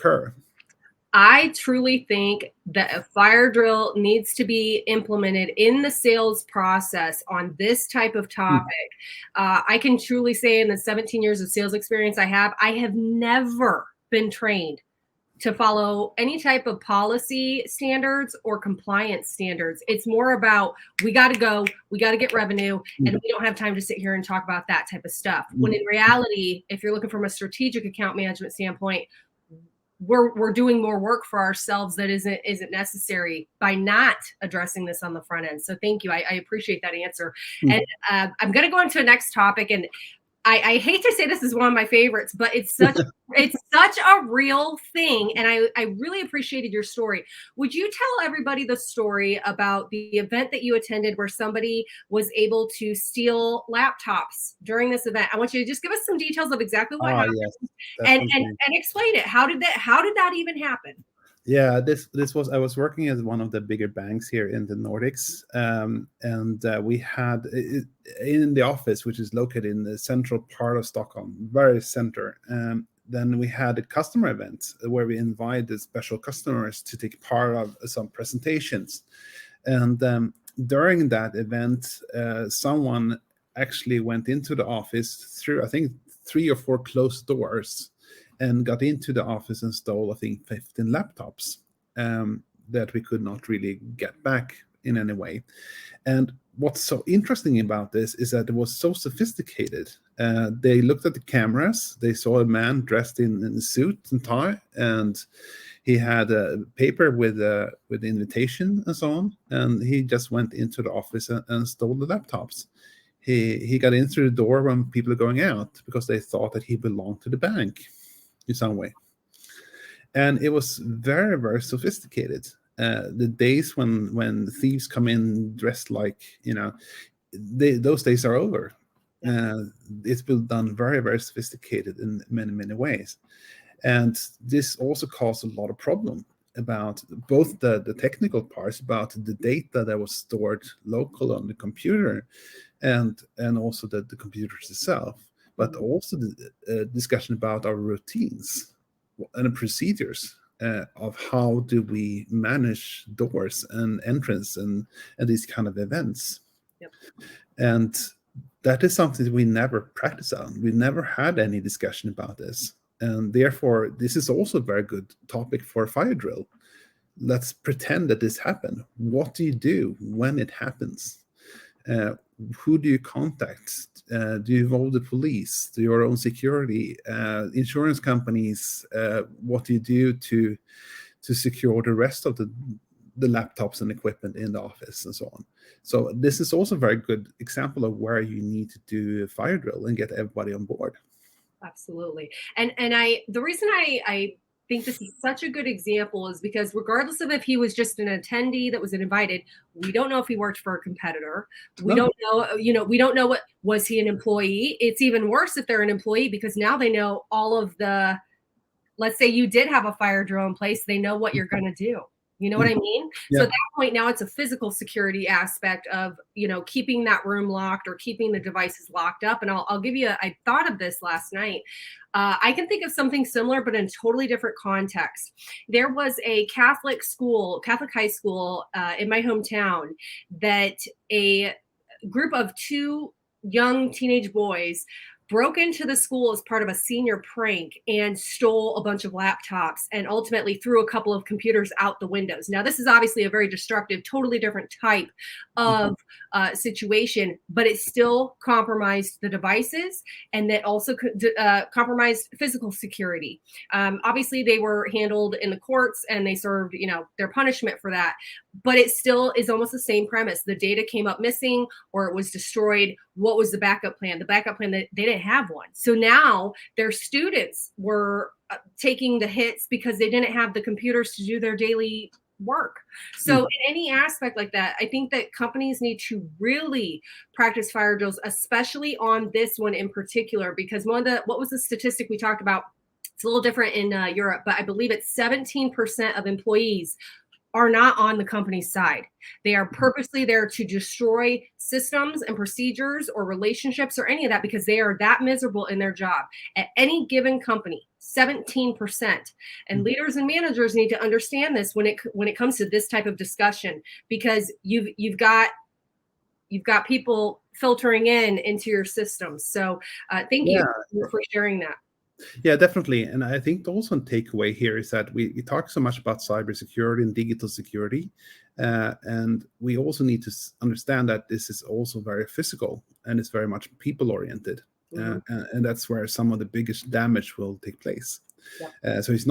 occur. I truly think that a fire drill needs to be implemented in the sales process on this type of topic. I can truly say in the 17 years of sales experience I have never been trained to follow any type of policy standards or compliance standards. It's more about, we got to go, we got to get revenue, and we don't have time to sit here and talk about that type of stuff. When in reality, if you're looking from a strategic account management standpoint, we're doing more work for ourselves that isn't necessary by not addressing this on the front end. So thank you. I appreciate that answer. And I'm going to go into the next topic, and I hate to say this is one of my favorites, but it's such a real thing. And I really appreciated your story. Would you tell everybody the story about the event that you attended where somebody was able to steal laptops during this event? I want you to just give us some details of exactly what happened, and explain it. How did that even happen? Yeah, this was, I was working at one of the bigger banks here in the Nordics, and we had in the office, which is located in the central part of Stockholm, very center. Then we had a customer event where we invited special customers to take part of some presentations, and during that event, someone actually went into the office through, I think, 3 or 4 closed doors, and got into the office and stole, I think, 15 laptops that we could not really get back in any way. And what's so interesting about this is that it was so sophisticated. They looked at the cameras, they saw a man dressed in a suit and tie, and he had a paper with the invitation and so on, and he just went into the office and stole the laptops. He got in through the door when people are going out because they thought that he belonged to the bank in some way. And it was very, very sophisticated. The days when thieves come in dressed like, those days are over. It's been done very, very sophisticated in many, many ways. And this also caused a lot of problem about both the technical parts, about the data that was stored local on the computer, and also the computers itself, but also the discussion about our routines and the procedures of how do we manage doors and entrance and these kind of events. Yep. And that is something we never practiced on. We never had any discussion about this. And therefore, this is also a very good topic for a fire drill. Let's pretend that this happened. What do you do when it happens? Who do you contact? Do you involve the police, do your own security, insurance companies? What do you do to secure the rest of the laptops and equipment in the office and so on? So this is also a very good example of where you need to do a fire drill and get everybody on board. Absolutely. And the reason I think this is such a good example is because regardless of if he was just an attendee that was invited, we don't know if he worked for a competitor. We don't know, we don't know was he an employee? It's even worse if they're an employee, because now they know all of let's say you did have a fire drill in place, they know what you're going to do. You know what I mean? Yeah. So at that point, now it's a physical security aspect of, keeping that room locked or keeping the devices locked up. And I'll give you, I thought of this last night. I can think of something similar, but in a totally different context. There was a Catholic high school in my hometown that a group of 2 young teenage boys broke into the school as part of a senior prank and stole a bunch of laptops and ultimately threw a couple of computers out the windows. Now, this is obviously a very destructive, totally different type of situation, but it still compromised the devices, and that also compromised physical security. Obviously, they were handled in the courts and they served, their punishment for that. But it still is almost the same premise. The data came up missing or it was destroyed. What was the backup plan? The backup plan, they didn't have one. So now their students were taking the hits because they didn't have the computers to do their daily work. So in any aspect like that, I think that companies need to really practice fire drills, especially on this one in particular, because what was the statistic we talked about? It's a little different in Europe, but I believe it's 17% of employees are not on the company's side. They are purposely there to destroy systems and procedures or relationships or any of that because they are that miserable in their job. At any given company, 17%. And leaders and managers need to understand this when it comes to this type of discussion, because you've got people filtering into your systems. So thank you for sharing that. Yeah, definitely. And I think also a takeaway here is that we talk so much about cybersecurity and digital security. And we also need to understand that this is also very physical and it's very much people oriented. And that's where some of the biggest damage will take place. Yep. So it's not